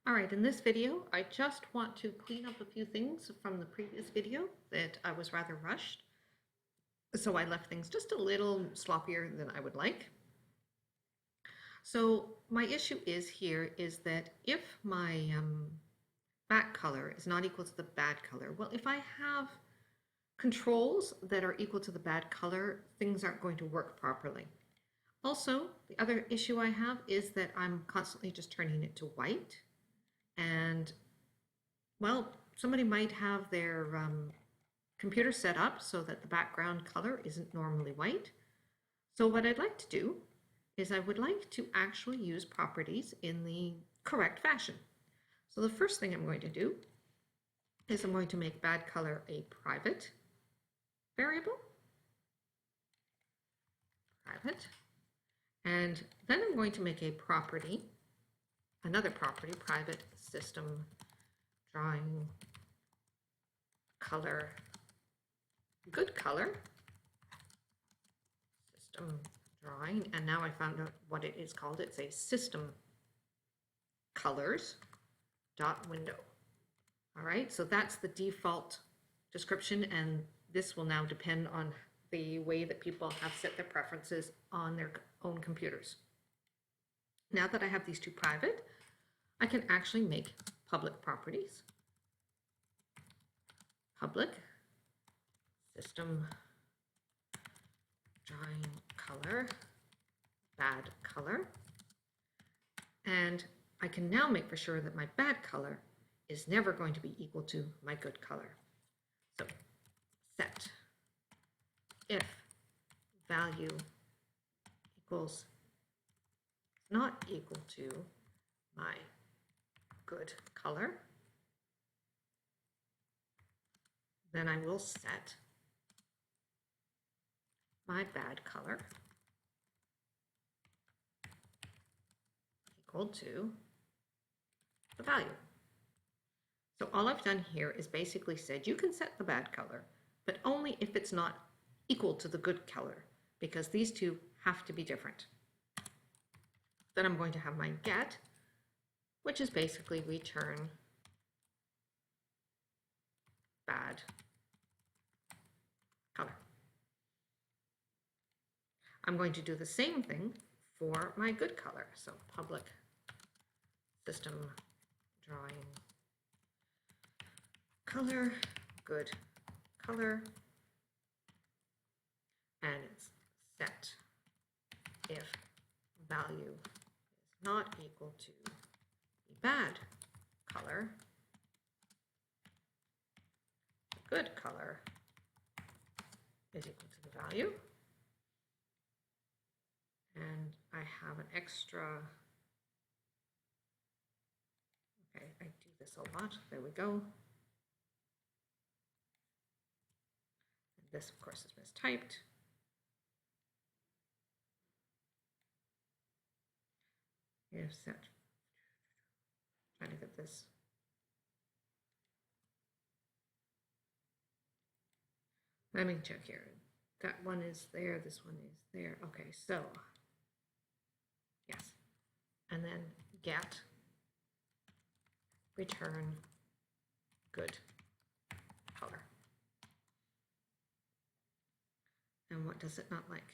All right, in this video, I just want to clean up a few things from the previous video that I was rather rushed. So I left things just a little sloppier than I would like. So my issue is that if my back color is not equal to the bad color, well, if I have controls that are equal to the bad color, things aren't going to work properly. Also, the other issue I have is that I'm constantly just turning it to white. And, well, somebody might have their computer set up so that the background color isn't normally white. So what I'd like to do is I would like to actually use properties in the correct fashion. So the first thing I'm going to do is I'm going to make bad color a private variable. Private. And then I'm going to make a property, another property, private system drawing color, good color, system drawing, and now I found out what it is called. It's a system colors dot window. All right, so that's the default description, and this will now depend on the way that people have set their preferences on their own computers. Now that I have these two private, I can actually make public properties. Public system drawing color, bad color. And I can now make for sure that my bad color is never going to be equal to my good color. So set if value equals not equal to my good color, then I will set my bad color equal to the value. So all I've done here is basically said you can set the bad color, but only if it's not equal to the good color, because these two have to be different. Then I'm going to have my get, which is basically return bad color. I'm going to do the same thing for my good color. So public system drawing color, good color, and it's set if value is not equal to the bad color, the good color is equal to the value. And I have an extra, okay, I do this a lot, there we go. And this, of course, is mistyped. If set, trying to get this. Let me check here. That one is there, this one is there. Okay, so yes, and then get return good color. And what does it not like?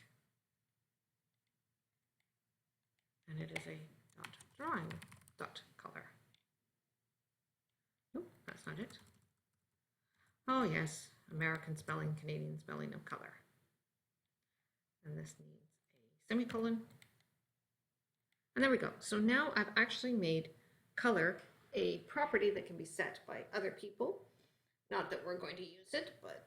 And it is a dot drawing dot color. Nope, that's not it. Oh yes, American spelling, Canadian spelling of color. And this needs a semicolon. And there we go. So now I've actually made color a property that can be set by other people. Not that we're going to use it, but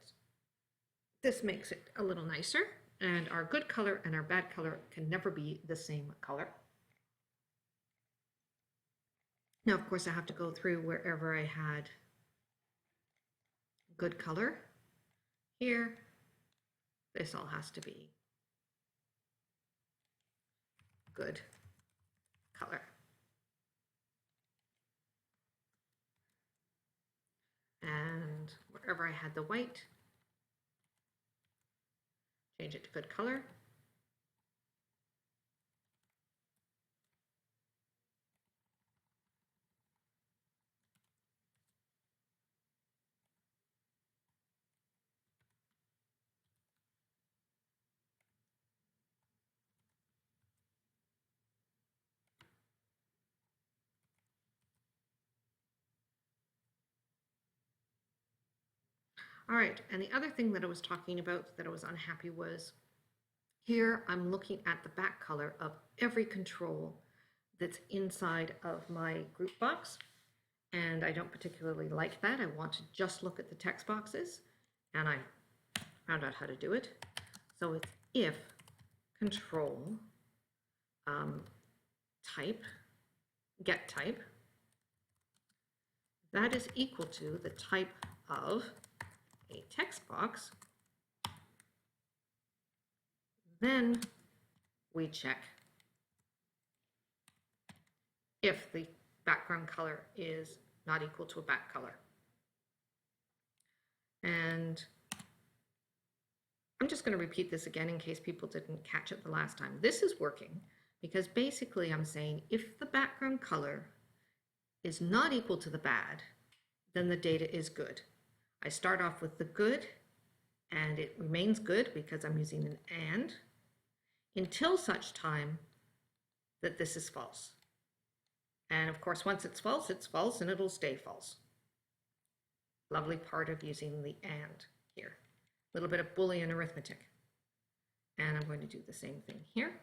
this makes it a little nicer. And our good color and our bad color can never be the same color. Now, of course, I have to go through wherever I had good color. Here, this all has to be good color. And wherever I had the white, change it to good color. All right, and the other thing that I was talking about that I was unhappy was here I'm looking at the back color of every control that's inside of my group box, and I don't particularly like that. I want to just look at the text boxes, and I found out how to do it. So it's if control type, get type, that is equal to the type of a text box, then we check if the background color is not equal to a back color. And I'm just going to repeat this again in case people didn't catch it the last time. This is working because basically I'm saying if the background color is not equal to the bad, then the data is good. I start off with the good, and it remains good because I'm using an and, until such time that this is false. And of course, once it's false, and it'll stay false. Lovely part of using the and here. A little bit of Boolean arithmetic. And I'm going to do the same thing here.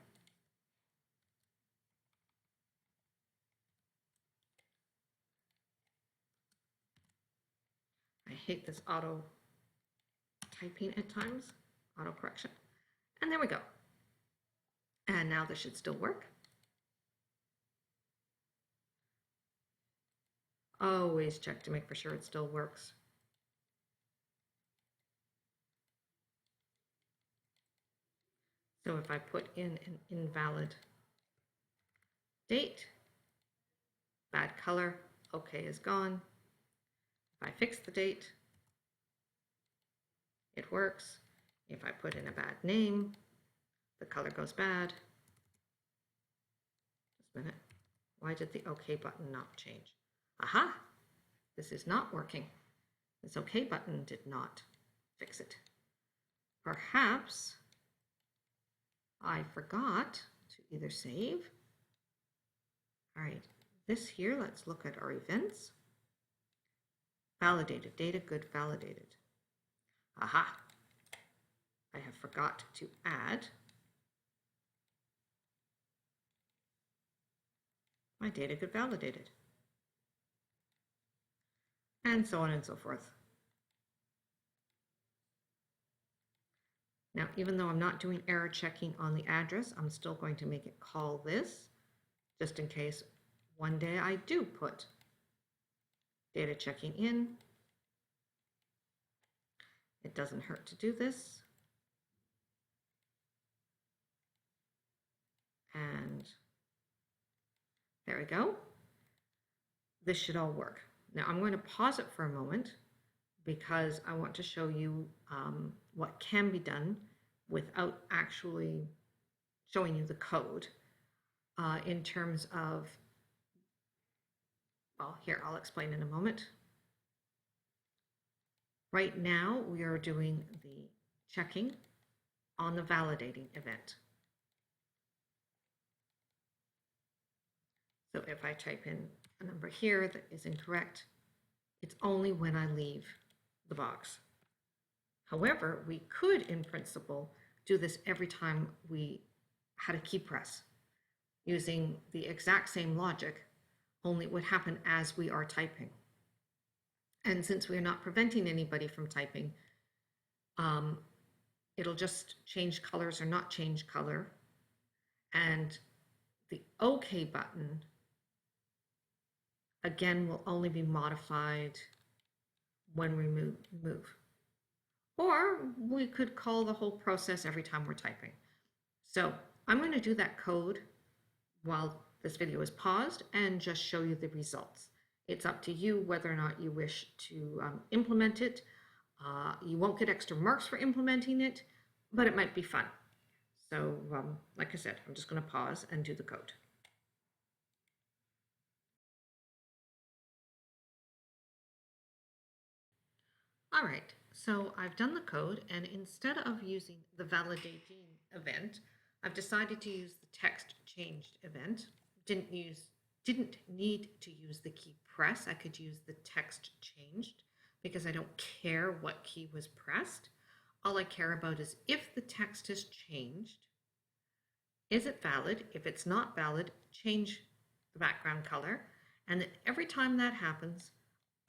I hate this auto typing at times, auto correction. And there we go. And now this should still work. Always check to make for sure it still works. So if I put in an invalid date, bad color, okay is gone. If I fix the date, it works. If I put in a bad name, the color goes bad. Just a minute. Why did the OK button not change? Aha! This is not working. This OK button did not fix it. Perhaps I forgot to either save. All right, this here, let's look at our events. Validated, data good, validated. Aha! I have forgot to add my data good validated. And so on and so forth. Now, even though I'm not doing error checking on the address, I'm still going to make it call this, just in case one day I do put data checking in. It doesn't hurt to do this. And there we go. This should all work. Now I'm going to pause it for a moment because I want to show you what can be done without actually showing you the code in terms of, well, here, I'll explain in a moment. Right now, we are doing the checking on the validating event. So if I type in a number here that is incorrect, it's only when I leave the box. However, we could, in principle, do this every time we had a key press using the exact same logic, only it would happen as we are typing. And since we are not preventing anybody from typing, it'll just change colors or not change color. And the OK button, again, will only be modified when we move. Or we could call the whole process every time we're typing. So I'm going to do that code while this video is paused and just show you the results. It's up to you whether or not you wish to implement it. You won't get extra marks for implementing it, but it might be fun. So like I said, I'm just going to pause and do the code. All right, so I've done the code, and instead of using the validating event, I've decided to use the text changed event. Didn't need to use the key press. I could use the text changed because I don't care what key was pressed. All I care about is if the text has changed, is it valid? If it's not valid, change the background color. And every time that happens,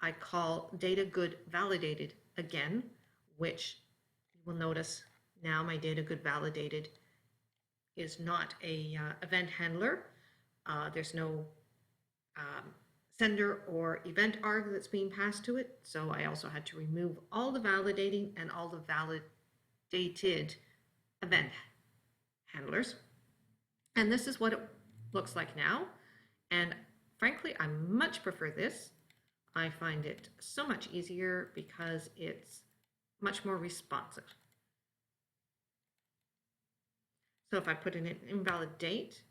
I call data good validated again, which you will notice now my data good validated is not a event handler. There's no sender or event arg that's being passed to it. So I also had to remove all the validating and all the validated event handlers. And this is what it looks like now. And frankly, I much prefer this. I find it so much easier because it's much more responsive. So if I put in an invalid date,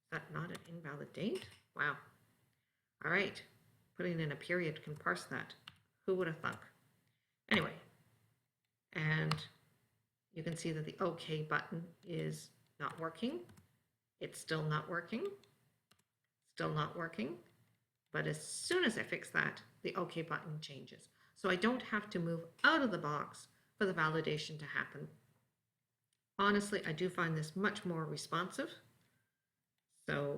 is that not an invalid date? Wow. All right, putting in a period can parse that. Who would have thunk? Anyway, and you can see that the OK button is not working. It's still not working. Still not working. But as soon as I fix that, the OK button changes. So I don't have to move out of the box for the validation to happen. Honestly, I do find this much more responsive. So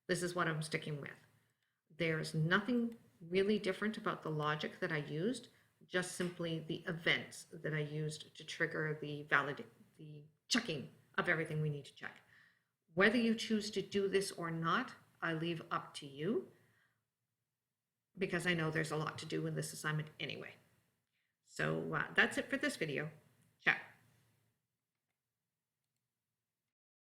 this is what I'm sticking with. There's nothing really different about the logic that I used, just simply the events that I used to trigger the checking of everything we need to check. Whether you choose to do this or not, I leave up to you, because I know there's a lot to do in this assignment anyway. So that's it for this video.